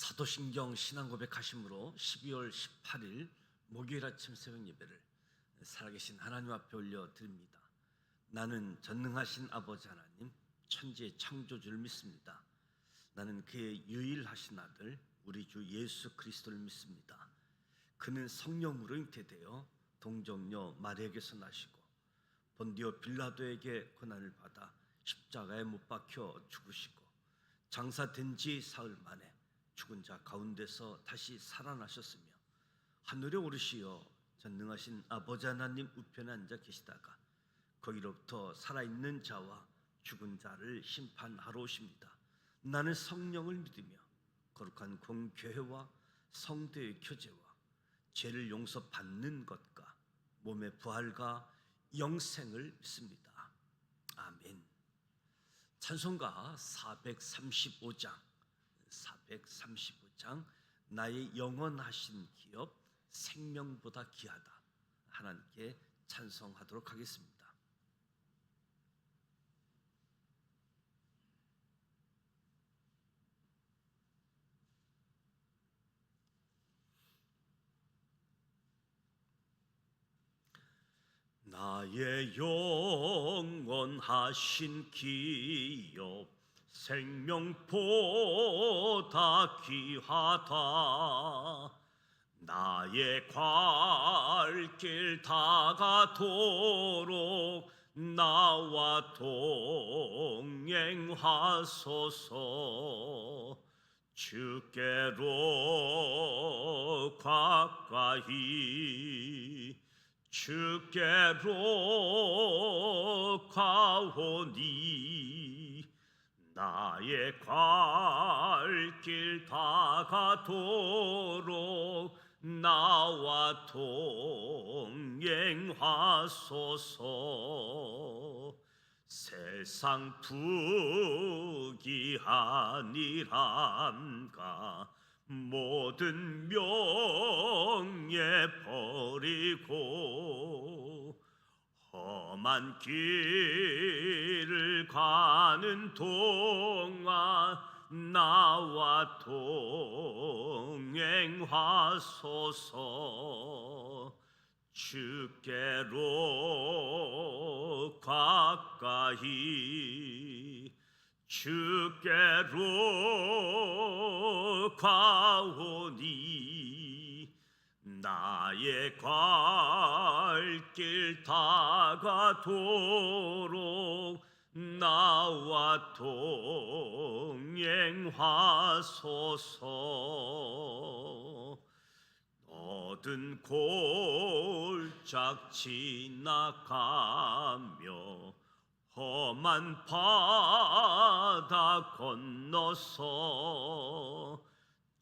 사도신경 신앙고백하심으로 12월 18일 목요일 아침 새벽 예배를 살아계신 하나님 앞에 올려드립니다. 나는 전능하신 아버지 하나님, 천지의 창조주를 믿습니다. 나는 그의 유일하신 아들 우리 주 예수 그리스도를 믿습니다. 그는 성령으로 잉태되어 동정녀 마리아에게서 나시고 본디오 빌라도에게 고난을 받아 십자가에 못 박혀 죽으시고 장사된 지 사흘 만에 죽은 자 가운데서 다시 살아나셨으며 하늘에 오르시어 전능하신 아버지 하나님 우편에 앉아 계시다가 거기로부터 살아있는 자와 죽은 자를 심판하러 오십니다. 나는 성령을 믿으며 거룩한 공교회와 성도의 교제와 죄를 용서받는 것과 몸의 부활과 영생을 믿습니다. 아멘. 찬송가 435장 나의 영원하신 기업 생명보다 귀하다. 하나님께 찬송하도록 하겠습니다. 나의 영원하신 기업 생명보다 귀하다. 나의 갈 길 다가도록 나와 동행하소서. 주께로 가까이 주께로 가오니 나의 갈 길 다가도록 나와 동행하소서. 세상 부귀하니란가 모든 명예 버리고 험한 길을 가는 동안 나와 동행하소서. 주께로 가까이 주께로 가오니 나의 갈 길 다가도록 나와 동행하소서. 얻은 골짝 지나가며 험한 바다 건너서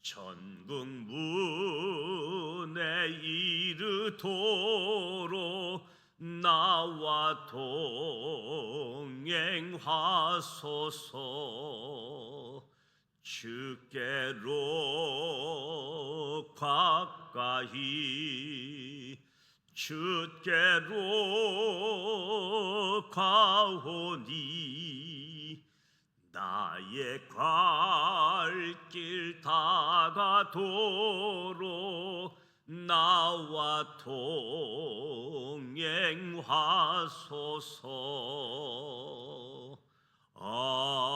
천국 문에 이르도록 나와 동행하소서. 주께로 가까이 주께로 가오니 나의 갈 길 다가도록 나와 동행하소서. 아멘.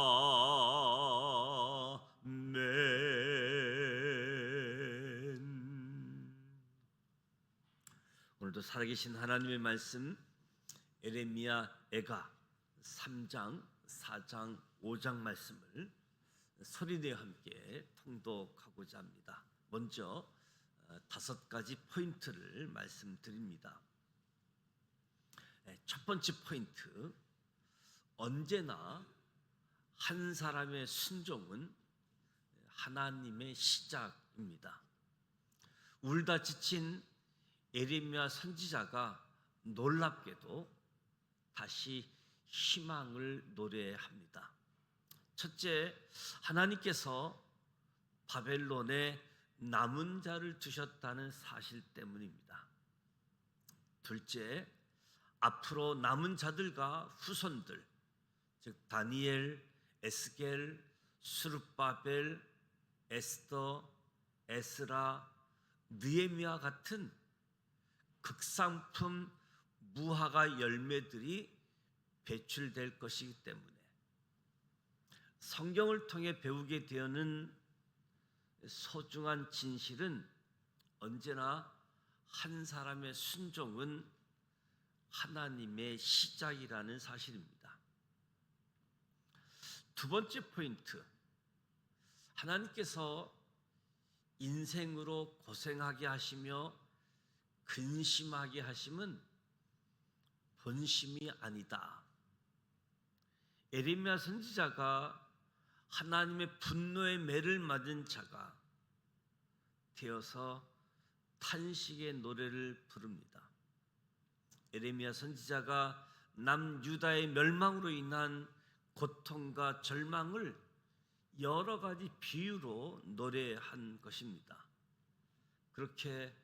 오늘도 살아계신 하나님의 말씀 에레미야 애가 3장, 4장, 5장 말씀을 소리내어 함께 통독하고자 합니다. 먼저 5가지 포인트를 말씀드립니다. 첫 번째 포인트, 언제나 한 사람의 순종은 하나님의 시작입니다. 울다 지친 에레미야 선지자가 놀랍게도 다시 희망을 노래합니다. 첫째, 하나님께서 바벨론에 남은 자를 두셨다는 사실 때문입니다. 둘째, 앞으로 남은 자들과 후손들, 즉 다니엘, 에스겔, 스룹바벨, 에스더, 에스라, 느헤미야 같은 극상품 무화과 열매들이 배출될 것이기 때문에 성경을 통해 배우게 되는 소중한 진실은 언제나 한 사람의 순종은 하나님의 시작이라는 사실입니다. 두 번째 포인트, 하나님께서 인생으로 고생하게 하시며 근심하게 하심은 본심이 아니다. 에레미야 선지자가 하나님의 분노의 매를 맞은 자가 되어서 탄식의 노래를 부릅니다. 에레미야 선지자가 남유다의 멸망으로 인한 고통과 절망을 여러 가지 비유로 노래한 것입니다. 그렇게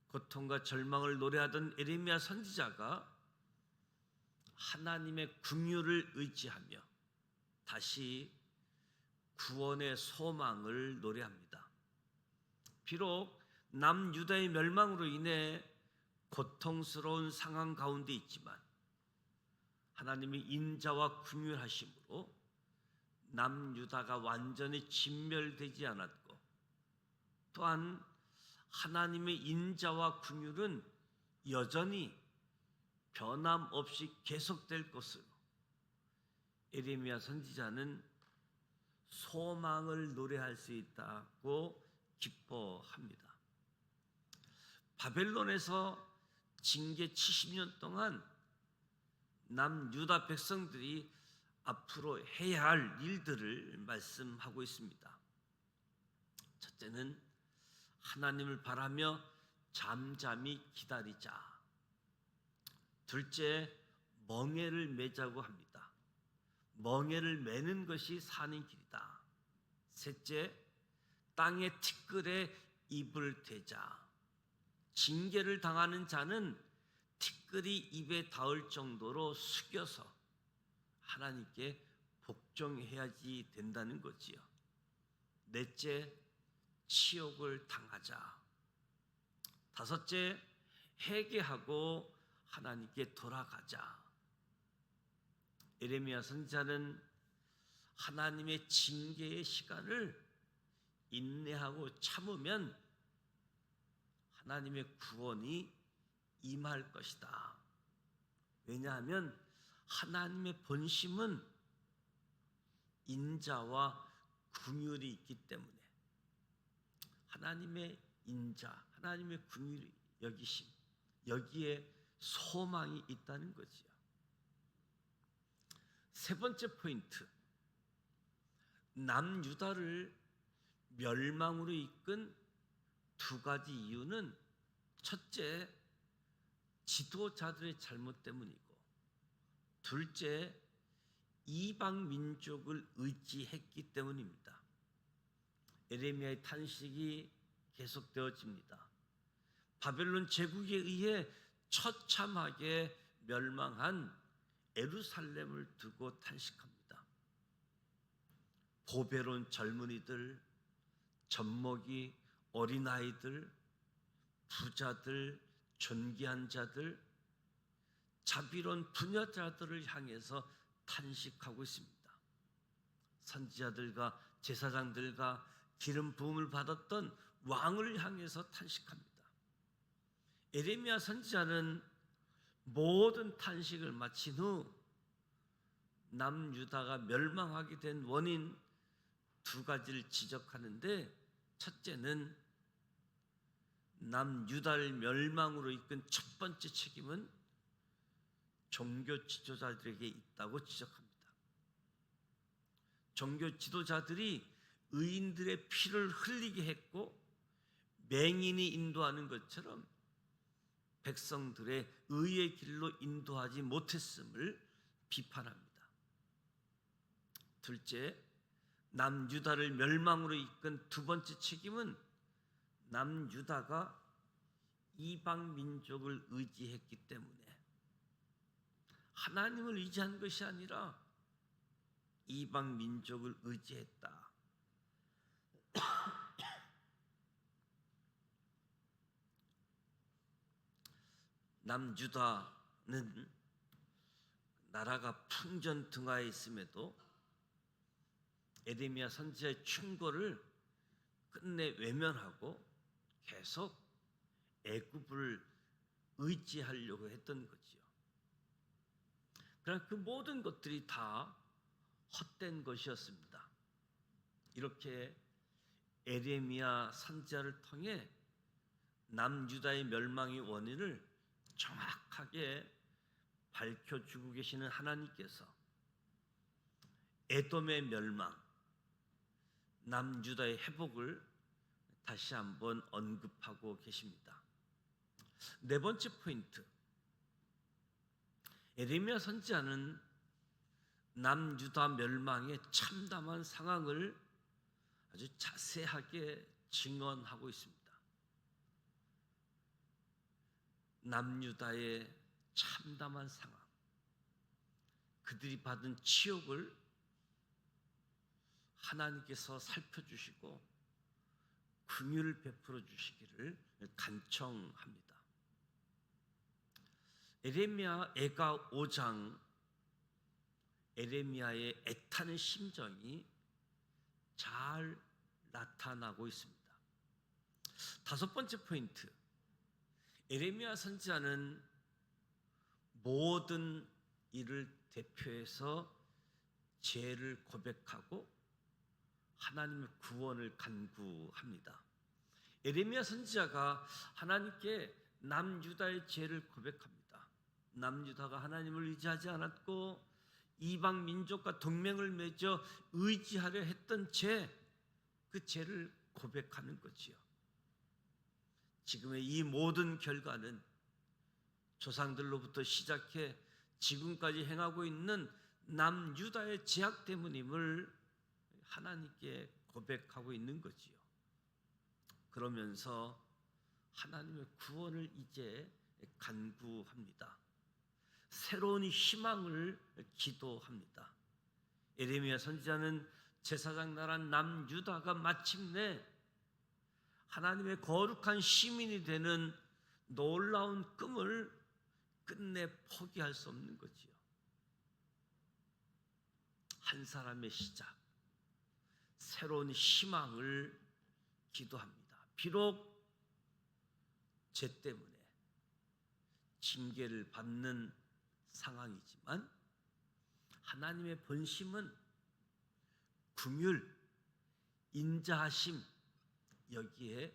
고통과 절망을 노래하던 에레미야 선지자가 하나님의 긍휼을 의지하며 다시 구원의 소망을 노래합니다. 비록 남유다의 멸망으로 인해 고통스러운 상황 가운데 있지만 하나님의 인자와 긍휼하심으로 남유다가 완전히 진멸되지 않았고, 또한 하나님의 인자와 긍휼은 여전히 변함없이 계속될 것으로 에레미야 선지자는 소망을 노래할 수 있다고 기뻐합니다. 바벨론에서 징계 70년 동안 남유다 백성들이 앞으로 해야 할 일들을 말씀하고 있습니다. 첫째는 하나님을 바라며 잠잠히 기다리자. 둘째, 멍에를 매자고 합니다. 멍에를 매는 것이 사는 길이다. 셋째, 땅의 티끌에 입을 대자. 징계를 당하는 자는 티끌이 입에 닿을 정도로 숙여서 하나님께 복종해야지 된다는 거지요. 넷째, 치욕을 당하자. 다섯째, 회개하고 하나님께 돌아가자. 에레미야 선지자는 하나님의 징계의 시간을 인내하고 참으면 하나님의 구원이 임할 것이다. 왜냐하면 하나님의 본심은 인자와 긍휼이 있기 때문에 하나님의 인자, 하나님의 긍휼 여기심, 여기에 소망이 있다는 거지요. 세 번째 포인트, 남유다를 멸망으로 이끈 두 가지 이유는 첫째, 지도자들의 잘못 때문이고, 둘째, 이방 민족을 의지했기 때문입니다. 에레미야의 탄식이 계속되어집니다. 바벨론 제국에 의해 처참하게 멸망한 예루살렘을 두고 탄식합니다. 보배로운 젊은이들, 젖먹이, 어린아이들, 부자들, 존귀한 자들, 자비로운 부녀자들을 향해서 탄식하고 있습니다. 선지자들과 제사장들과 기름 부음을 받았던 왕을 향해서 탄식합니다. 에레미야 선지자는 모든 탄식을 마친 후 남유다가 멸망하게 된 원인 두 가지를 지적하는데, 첫째는 남유다를 멸망으로 이끈 첫 번째 책임은 종교 지도자들에게 있다고 지적합니다. 종교 지도자들이 의인들의 피를 흘리게 했고 맹인이 인도하는 것처럼 백성들의 의의 길로 인도하지 못했음을 비판합니다. 둘째, 남유다를 멸망으로 이끈 두 번째 책임은 남유다가 이방 민족을 의지했기 때문에, 하나님을 의지한 것이 아니라 이방 민족을 의지했다. 남유다는 나라가 풍전등화해 있음에도 에레미야 선지자의 충고를 끝내 외면하고 계속 애굽을 의지하려고 했던 거지요. 그러나 그 모든 것들이 다 헛된 것이었습니다. 이렇게 에레미야 선지자를 통해 남유다의 멸망의 원인을 정확하게 밝혀주고 계시는 하나님께서 에돔의 멸망, 남유다의 회복을 다시 한번 언급하고 계십니다. 네 번째 포인트, 에레미야 선지자는 남유다 멸망의 참담한 상황을 아주 자세하게 증언하고 있습니다. 남유다의 참담한 상황, 그들이 받은 치욕을 하나님께서 살펴주시고 긍휼을 베풀어 주시기를 간청합니다. 에레미야 애가 5장, 에레미야의 애타는 심정이 잘 나타나고 있습니다. 다섯 번째 포인트, 에레미야 선지자는 모든 일을 대표해서 죄를 고백하고 하나님의 구원을 간구합니다. 에레미야 선지자가 하나님께 남유다의 죄를 고백합니다. 남유다가 하나님을 의지하지 않았고 이방 민족과 동맹을 맺어 의지하려 했던 죄, 그 죄를 고백하는 거지요. 지금의 이 모든 결과는 조상들로부터 시작해 지금까지 행하고 있는 남유다의 죄악 때문임을 하나님께 고백하고 있는 거지요. 그러면서 하나님의 구원을 이제 간구합니다. 새로운 희망을 기도합니다. 에레미야 선지자는 제사장 나라 남유다가 마침내 하나님의 거룩한 시민이 되는 놀라운 꿈을 끝내 포기할 수 없는 거지요. 한 사람의 시작, 새로운 희망을 기도합니다. 비록 죄 때문에 징계를 받는 상황이지만 하나님의 본심은 긍휼, 인자하심, 여기에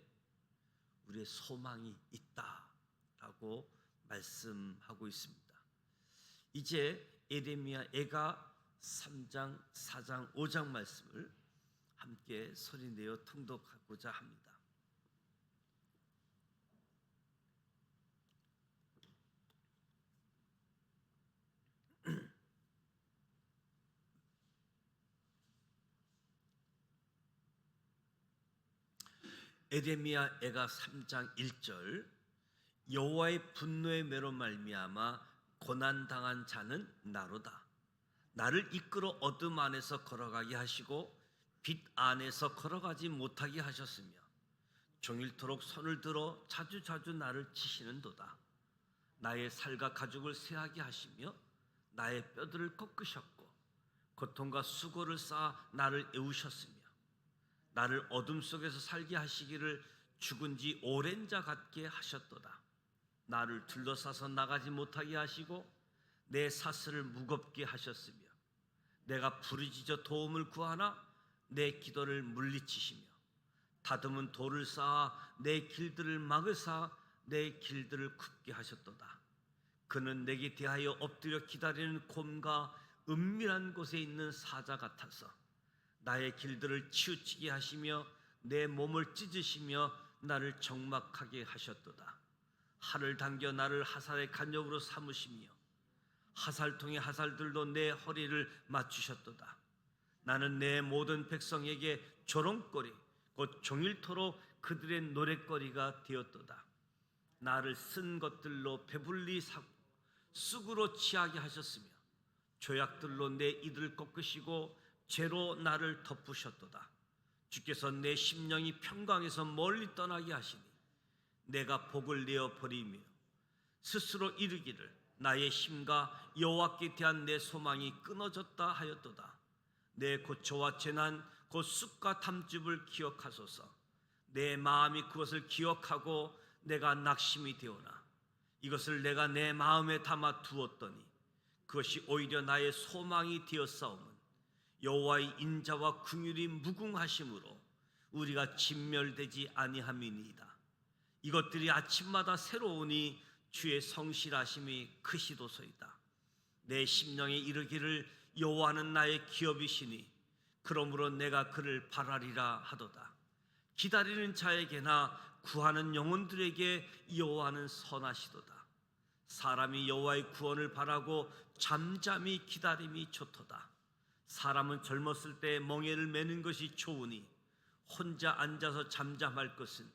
우리의 소망이 있다라고 말씀하고 있습니다. 이제 에레미야 애가 3장, 4장, 5장 말씀을 함께 소리내어 통독하고자 합니다. 에레미야 애가 3장 1절, 여호와의 분노의 매로 말미암아 고난당한 자는 나로다. 나를 이끌어 어둠 안에서 걸어가게 하시고 빛 안에서 걸어가지 못하게 하셨으며 종일토록 손을 들어 자주자주 나를 치시는도다. 나의 살과 가죽을 쇠하게 하시며 나의 뼈들을 꺾으셨고 고통과 수고를 쌓아 나를 애우셨으며 나를 어둠 속에서 살게 하시기를 죽은 지 오랜 자 같게 하셨도다. 나를 둘러싸서 나가지 못하게 하시고 내 사슬을 무겁게 하셨으며 내가 부르짖어 도움을 구하나 내 기도를 물리치시며 다듬은 돌을 쌓아 내 길들을 막으사 내 길들을 굽게 하셨도다. 그는 내게 대하여 엎드려 기다리는 곰과 은밀한 곳에 있는 사자 같아서 나의 길들을 치우치게 하시며 내 몸을 찢으시며 나를 적막하게 하셨도다. 활을 당겨 나를 하살의 간역으로 삼으시며 하살통의 하살들로 내 허리를 맞추셨도다. 나는 내 모든 백성에게 조롱거리 곧 종일토록 그들의 노랫거리가 되었도다. 나를 쓴 것들로 배불리 사고 쑥으로 취하게 하셨으며 조약들로 내 이들을 꺾으시고 죄로 나를 덮으셨도다. 주께서 내 심령이 평강에서 멀리 떠나게 하시니 내가 복을 내어 버리며 스스로 이르기를 나의 힘과 여호와께 대한 내 소망이 끊어졌다 하였도다. 내 고초와 재난 곧 쑥과 탐즙을 기억하소서. 내 마음이 그것을 기억하고 내가 낙심이 되오나 이것을 내가 내 마음에 담아 두었더니 그것이 오히려 나의 소망이 되었사오면 여호와의 인자와 긍휼이 무궁하심으로 우리가 진멸되지 아니함이니이다. 이것들이 아침마다 새로우니 주의 성실하심이 크시도소이다. 내 심령에 이르기를 여호와는 나의 기업이시니 그러므로 내가 그를 바라리라 하도다. 기다리는 자에게나 구하는 영혼들에게 여호와는 선하시도다. 사람이 여호와의 구원을 바라고 잠잠히 기다림이 좋도다. 사람은 젊었을 때 멍에를 매는 것이 좋으니 혼자 앉아서 잠잠할 것은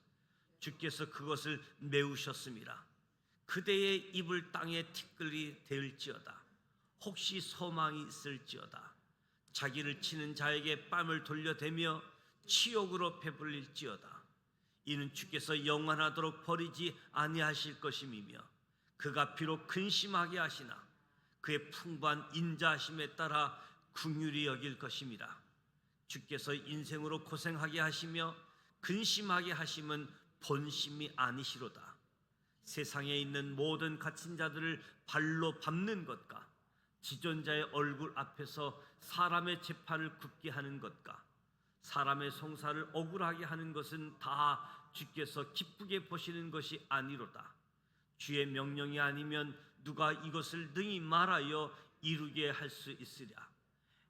주께서 그것을 메우셨음이라. 그대의 입을 땅에 티끌이 될지어다. 혹시 소망이 있을지어다. 자기를 치는 자에게 뺨을 돌려대며 치욕으로 배불릴지어다. 이는 주께서 영원하도록 버리지 아니하실 것임이며 그가 비록 근심하게 하시나 그의 풍부한 인자하심에 따라 긍휼히 여길 것임이라. 주께서 인생으로 고생하게 하시며 근심하게 하심은 본심이 아니시로다. 세상에 있는 모든 갇힌 자들을 발로 밟는 것과 지존자의 얼굴 앞에서 사람의 재판을 굽게 하는 것과 사람의 송사를 억울하게 하는 것은 다 주께서 기쁘게 보시는 것이 아니로다. 주의 명령이 아니면 누가 이것을 능히 말하여 이루게 할 수 있으랴.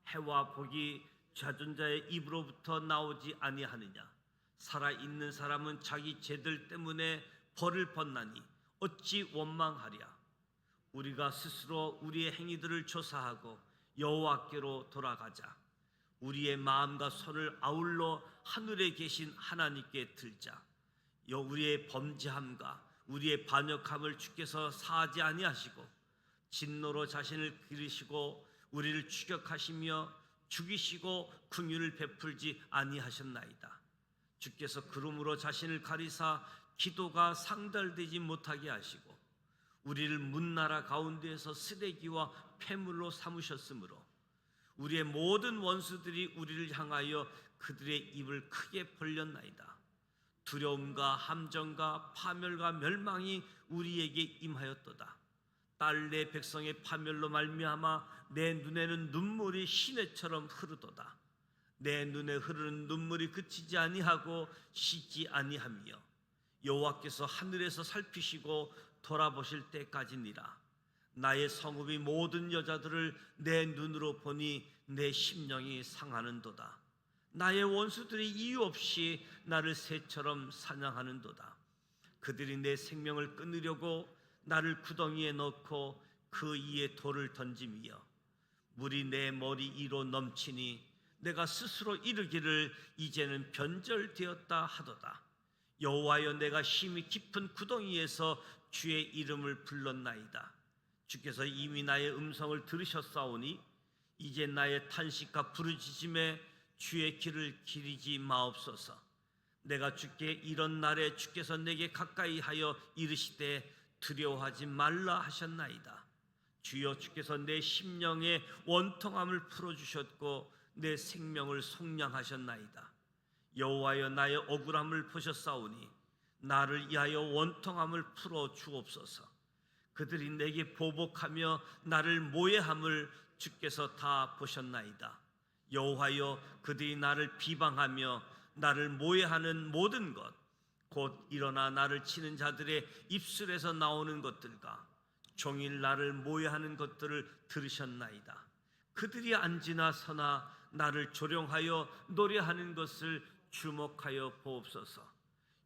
해와 복이 자존자의 입으로부터 나오지 아니하느냐. 살아있는 사람은 자기 죄들 때문에 벌을 벗나니 어찌 원망하랴. 우리가 스스로 우리의 행위들을 조사하고 여호와께로 돌아가자. 우리의 마음과 손을 아울러 하늘에 계신 하나님께 들자. 우리의 범죄함과 우리의 반역함을 주께서 사하지 아니하시고 진노로 자신을 기르시고 우리를 추격하시며 죽이시고 긍휼을 베풀지 아니하셨나이다. 주께서 그러므로 자신을 가리사 기도가 상달되지 못하게 하시고 우리를 문나라 가운데에서 쓰레기와 폐물로 삼으셨으므로 우리의 모든 원수들이 우리를 향하여 그들의 입을 크게 벌렸나이다. 두려움과 함정과 파멸과 멸망이 우리에게 임하였도다. 딸 내 백성의 파멸로 말미암아 내 눈에는 눈물이 시내처럼 흐르도다. 내 눈에 흐르는 눈물이 그치지 아니하고 쉬지 아니하며 여호와께서 하늘에서 살피시고 돌아보실 때까지니라. 나의 성읍이 모든 여자들을 내 눈으로 보니 내 심령이 상하는도다. 나의 원수들이 이유 없이 나를 새처럼 사냥하는도다. 그들이 내 생명을 끊으려고 나를 구덩이에 넣고 그 이에 돌을 던짐이여 물이 내 머리 위로 넘치니 내가 스스로 이르기를 이제는 변절되었다 하도다. 여호와여, 내가 심히 깊은 구덩이에서 주의 이름을 불렀나이다. 주께서 이미 나의 음성을 들으셨사오니 이제 나의 탄식과 부르짖음에 주의 길을 기리지 마옵소서. 내가 주께 이런 날에 주께서 내게 가까이 하여 이르시되 두려워하지 말라 하셨나이다. 주여, 주께서 내 심령의 원통함을 풀어주셨고 내 생명을 속량하셨나이다. 여호와여, 나의 억울함을 보셨사오니 나를 위하여 원통함을 풀어 주옵소서. 그들이 내게 보복하며 나를 모해함을 주께서 다 보셨나이다. 여호와여, 그들이 나를 비방하며 나를 모해하는 모든 것 곧 일어나 나를 치는 자들의 입술에서 나오는 것들과 종일 나를 모해하는 것들을 들으셨나이다. 그들이 앉으나 서나 나를 조롱하여 노래하는 것을 주목하여 보옵소서.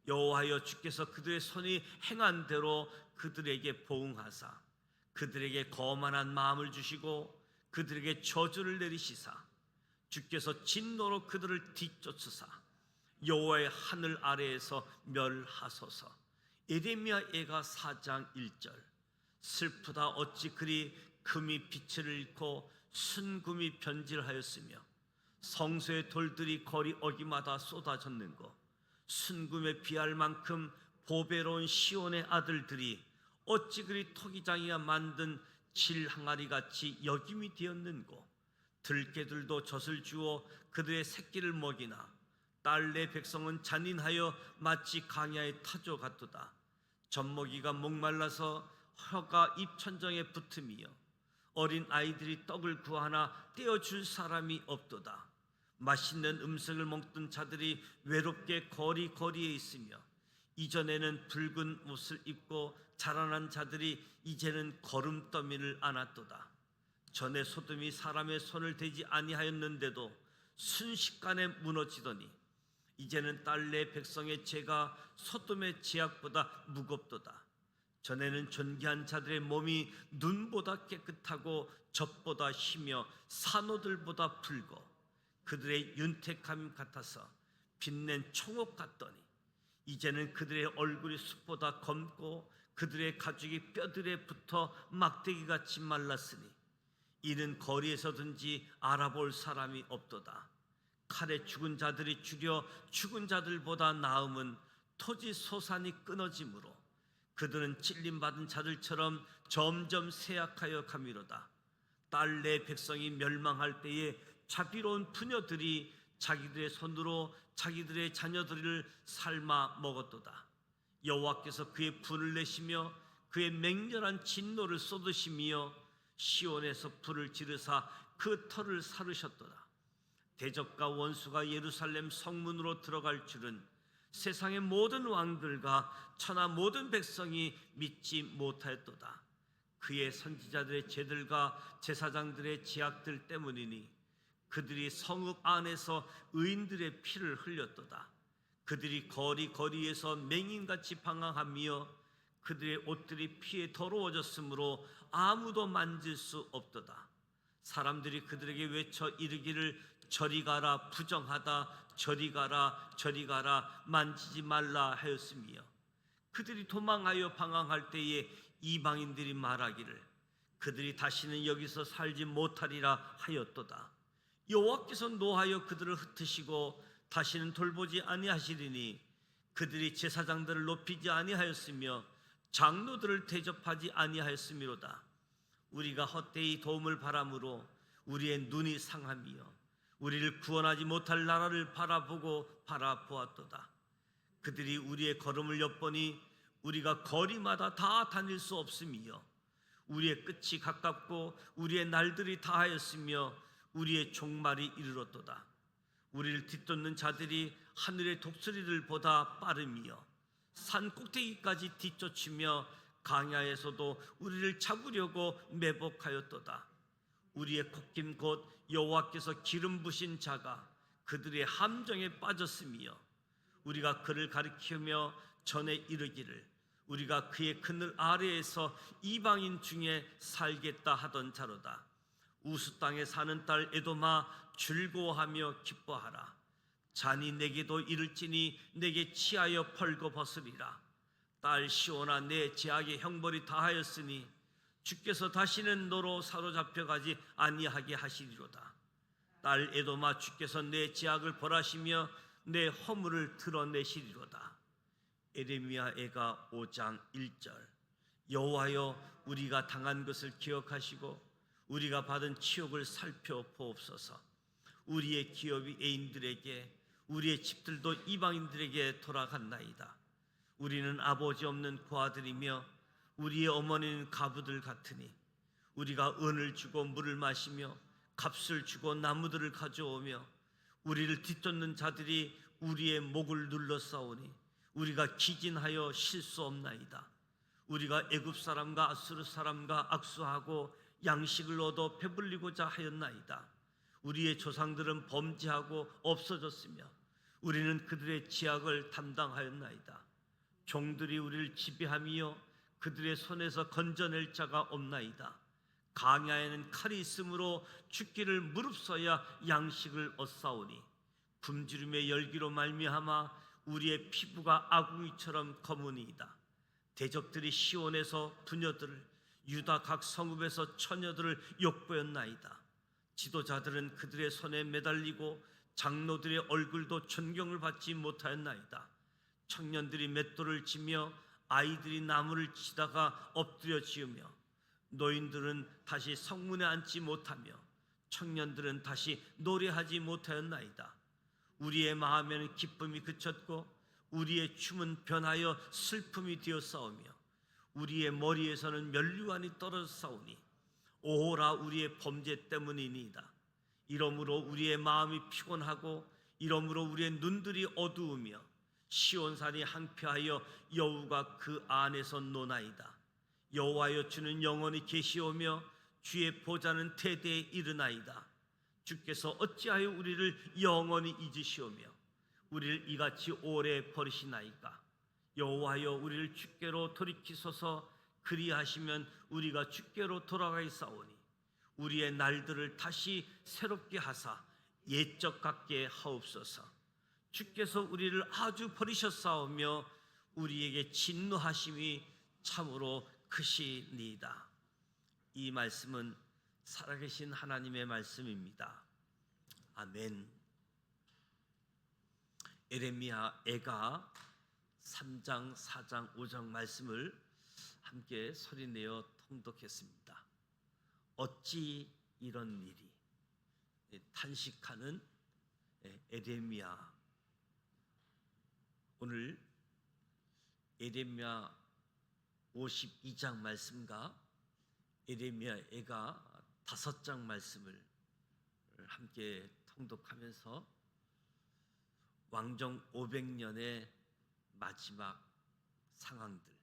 여호와여, 주께서 그들의 손이 행한 대로 그들에게 보응하사 그들에게 거만한 마음을 주시고 그들에게 저주를 내리시사 주께서 진노로 그들을 뒤쫓으사 여호와의 하늘 아래에서 멸하소서. 예레미야애가 4장 1절. 슬프다 어찌 그리 금이 빛을 잃고 순금이 변질하였으며 성소의 돌들이 거리 어기마다 쏟아졌는고 순금에 비할 만큼 보배로운 시온의 아들들이 어찌 그리 토기장이가 만든 질 항아리 같이 여김이 되었는고. 들개들도 젖을 주어 그들의 새끼를 먹이나 딸 내 백성은 잔인하여 마치 강야의 타조 같도다. 젖먹이가 목말라서 혀가 입천정에 붙음이여 어린 아이들이 떡을 구하나 떼어줄 사람이 없도다. 맛있는 음식을 먹던 자들이 외롭게 거리에 있으며 이전에는 붉은 옷을 입고 자라난 자들이 이제는 거름더미를 안았도다. 전에 소돔이 사람의 손을 대지 아니하였는데도 순식간에 무너지더니 이제는 딸 내 백성의 죄가 소돔의 죄악보다 무겁도다. 전에는 존귀한 자들의 몸이 눈보다 깨끗하고 젖보다 희며 산호들보다 붉어 그들의 윤택함 같아서 빛낸 총옥 같더니 이제는 그들의 얼굴이 숯보다 검고 그들의 가죽이 뼈들에 붙어 막대기같이 말랐으니 이는 거리에서든지 알아볼 사람이 없도다. 칼에 죽은 자들이 죽여 죽은 자들보다 나음은 토지 소산이 끊어지므로 그들은 찔림받은 자들처럼 점점 쇠약하여 가미로다. 딸 내 백성이 멸망할 때에 자비로운 부녀들이 자기들의 손으로 자기들의 자녀들을 삶아 먹었도다. 여호와께서 그의 분을 내시며 그의 맹렬한 진노를 쏟으시며 시온에서 불을 지르사 그 터를 사르셨도다. 대적과 원수가 예루살렘 성문으로 들어갈 줄은 세상의 모든 왕들과 천하 모든 백성이 믿지 못하였도다. 그의 선지자들의 죄들과 제사장들의 죄악들 때문이니 그들이 성읍 안에서 의인들의 피를 흘렸도다. 그들이 거리에서 맹인같이 방황하며 그들의 옷들이 피에 더러워졌으므로 아무도 만질 수 없도다. 사람들이 그들에게 외쳐 이르기를 저리 가라 부정하다 저리 가라 만지지 말라 하였으며 그들이 도망하여 방황할 때에 이방인들이 말하기를 그들이 다시는 여기서 살지 못하리라 하였도다. 여호와께서 노하여 그들을 흩으시고 다시는 돌보지 아니하시리니 그들이 제사장들을 높이지 아니하였으며 장로들을 대접하지 아니하였음이로다. 우리가 헛되이 도움을 바람으로 우리의 눈이 상하며 우리를 구원하지 못할 나라를 바라보았도다. 그들이 우리의 걸음을 엿보니 우리가 거리마다 다 다닐 수 없으며 우리의 끝이 가깝고 우리의 날들이 다하였으며 우리의 종말이 이르렀도다. 우리를 뒤쫓는 자들이 하늘의 독수리들보다 빠르며 산 꼭대기까지 뒤쫓으며 강야에서도 우리를 잡으려고 매복하였도다. 우리의 콧김 곧 여호와께서 기름 부신 자가 그들의 함정에 빠졌으며 우리가 그를 가리키며 전에 이르기를 우리가 그의 그늘 아래에서 이방인 중에 살겠다 하던 자로다. 우스 땅에 사는 딸 에돔아 즐거워하며 기뻐하라. 잔이 내게도 이를지니 내게 치하여 벌거벗으리라. 딸 시온아 내 제악의 형벌이 다하였으니 주께서 다시는 너로 사로잡혀가지 아니하게 하시리로다. 딸 에돔아 주께서 내 제악을 벌하시며 내 허물을 드러내시리로다. 에레미야 애가 5장 1절. 여호와여 우리가 당한 것을 기억하시고 우리가 받은 치욕을 살펴보옵소서. 우리의 기업이 애인들에게 우리의 집들도 이방인들에게 돌아갔나이다. 우리는 아버지 없는 고아들이며 우리의 어머니는 가부들 같으니 우리가 은을 주고 물을 마시며 값을 주고 나무들을 가져오며 우리를 뒤쫓는 자들이 우리의 목을 눌러싸우니 우리가 기진하여 쉴 수 없나이다. 우리가 애굽 사람과 아수르 사람과 악수하고 양식을 얻어 배불리고자 하였나이다. 우리의 조상들은 범죄하고 없어졌으며 우리는 그들의 죄악을 담당하였나이다. 종들이 우리를 지배하며 그들의 손에서 건져낼 자가 없나이다. 강야에는 칼이 있으므로 죽기를 무릅써야 양식을 얻사오니 굶주림의 열기로 말미암아 우리의 피부가 아궁이처럼 검으니이다. 대적들이 시온에서 부녀들을 유다 각 성읍에서 처녀들을 욕보였나이다. 지도자들은 그들의 손에 매달리고 장로들의 얼굴도 존경을 받지 못하였나이다. 청년들이 맷돌을 치며 아이들이 나무를 치다가 엎드려 지으며 노인들은 다시 성문에 앉지 못하며 청년들은 다시 노래하지 못하였나이다. 우리의 마음에는 기쁨이 그쳤고 우리의 춤은 변하여 슬픔이 되었사오며 우리의 머리에서는 면류관이 떨어졌사오니 오호라 우리의 범죄 때문이니이다. 이러므로 우리의 마음이 피곤하고 이러므로 우리의 눈들이 어두우며 시온산이 항폐하여 여우가 그 안에서 노나이다. 여호와여 주는 영원히 계시오며 주의 보좌는 대대에 이르나이다. 주께서 어찌하여 우리를 영원히 잊으시오며 우리를 이같이 오래 버리시나이까. 여호와여 우리를 주께로 돌이키소서. 그리하시면 우리가 주께로 돌아가겠사오니 우리의 날들을 다시 새롭게 하사 옛적 같게 하옵소서. 주께서 우리를 아주 버리셨사오며 우리에게 진노하심이 참으로 크시니이다. 이 말씀은 살아계신 하나님의 말씀입니다. 아멘. 에레미야가 3장, 4장, 5장 말씀을 함께 소리내어 통독했습니다. 어찌 이런 일이? 탄식하는 에레미야. 오늘 에레미야 52장 말씀과 에레미야가 5장 말씀을 함께 통독하면서 왕정 500년의 마지막 상황들,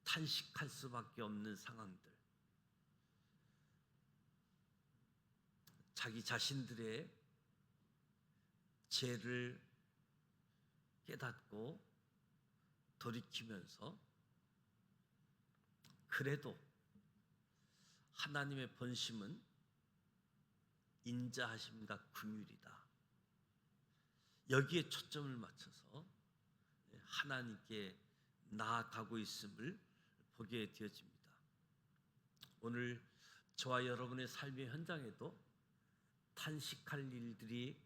탄식할 수밖에 없는 상황들, 자기 자신들의 죄를 깨닫고 돌이키면서 그래도 하나님의 본심은 인자하심과 긍휼이다. 여기에 초점을 맞춰서 하나님께 나아가고 있음을 보게 되어집니다. 오늘 저와 여러분의 삶의 현장에도 탄식할 일들이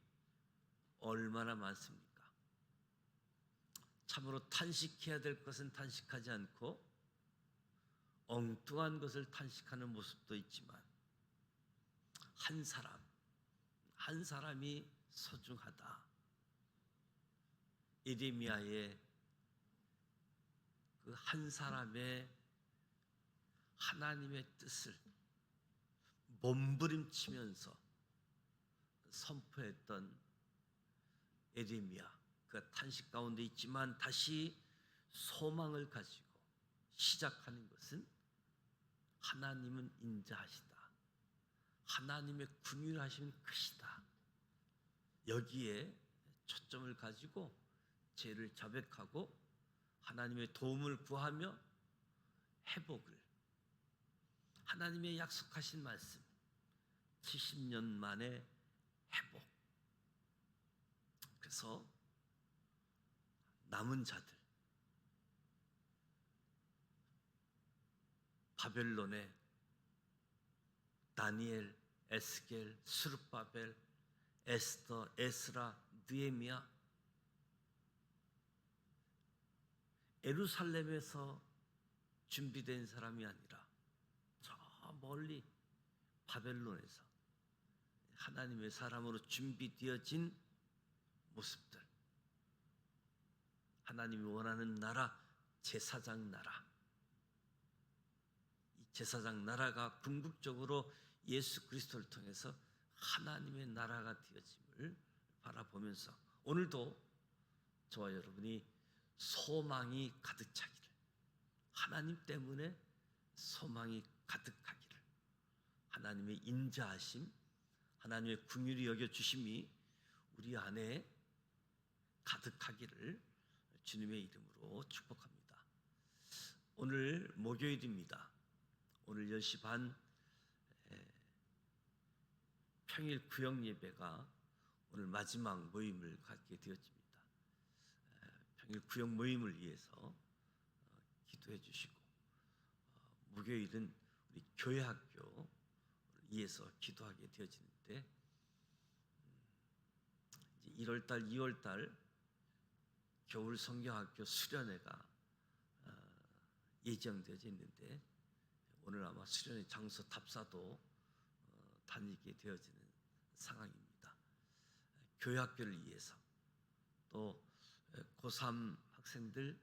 얼마나 많습니까? 참으로 탄식해야 될 것은 탄식하지 않고 엉뚱한 것을 탄식하는 모습도 있지만 한 사람이 소중하다. 에레미야의 그 한 사람의 하나님의 뜻을 몸부림치면서 선포했던 에레미야, 그 탄식 가운데 있지만 다시 소망을 가지고 시작하는 것은 하나님은 인자하시다. 하나님의 긍휼하심은 크시다. 여기에 초점을 가지고 죄를 자백하고 하나님의 도움을 구하며 회복을, 하나님의 약속하신 말씀 70년 만에 회복. 그래서 남은 자들, 바벨론의 다니엘, 에스겔, 스룹바벨, 에스더, 에스라, 느헤미야, 예루살렘에서 준비된 사람이 아니라 저 멀리 바벨론에서 하나님의 사람으로 준비되어진 모습들, 하나님이 원하는 나라, 제사장 나라, 이 제사장 나라가 궁극적으로 예수 그리스도를 통해서 하나님의 나라가 되어짐을 바라보면서 오늘도 저와 여러분이 소망이 가득 차기를, 하나님 때문에 소망이 가득하기를, 하나님의 인자하심, 하나님의 긍휼히 여겨 주심이 우리 안에 가득하기를 주님의 이름으로 축복합니다. 오늘 목요일입니다. 오늘 10시 반 평일 구역 예배가 오늘 마지막 모임을 갖게 되었습니다. 평일 구역 모임을 위해서 기도해 주시고 목요일은 우리 교회 학교 위해서 기도하게 되어지는데 1월달, 2월달 겨울 성경학교 수련회가 예정되어져 있는데 오늘 아마 수련회 장소 답사도 다니게 되어지는 상황입니다. 교회학교를 위해서 또 고3 학생들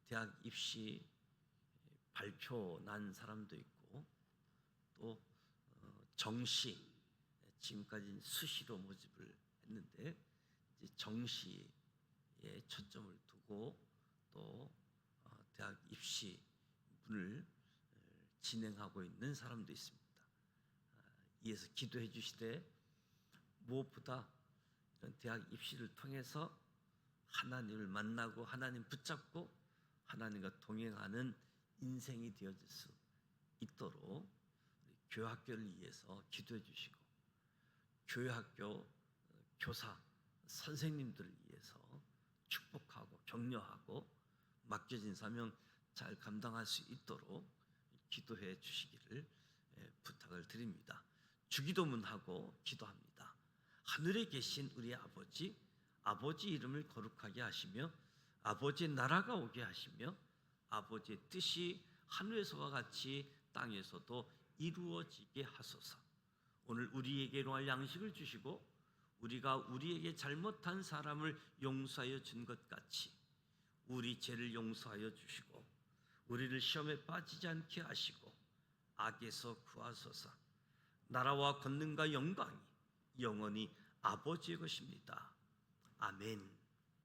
대학 입시 발표 난 사람도 있고 또 정시 지금까지 수시로 모집을 했는데 이제 정시에 초점을 두고 또 대학 입시 문을 진행하고 있는 사람도 있습니다. 이에서 기도해 주시되 무엇보다 이런 대학 입시를 통해서 하나님을 만나고 하나님 붙잡고 하나님과 동행하는 인생이 되어질 수 있도록 교회학교를 위해서 기도해 주시고 교회학교 교사 선생님들을 위해서 축복하고 격려하고 맡겨진 사명 잘 감당할 수 있도록 기도해 주시기를 부탁을 드립니다. 주기도문하고 기도합니다. 하늘에 계신 우리 아버지, 아버지 이름을 거룩하게 하시며 아버지의 나라가 오게 하시며 아버지의 뜻이 하늘에서와 같이 땅에서도 이루어지게 하소서. 오늘 우리에게 일용할 양식을 주시고 우리가 우리에게 잘못한 사람을 용서하여 준 것 같이 우리 죄를 용서하여 주시고 우리를 시험에 빠지지 않게 하시고 악에서 구하소서. 나라와 권능과 영광이 영원히 아버지의 것입니다. 아멘.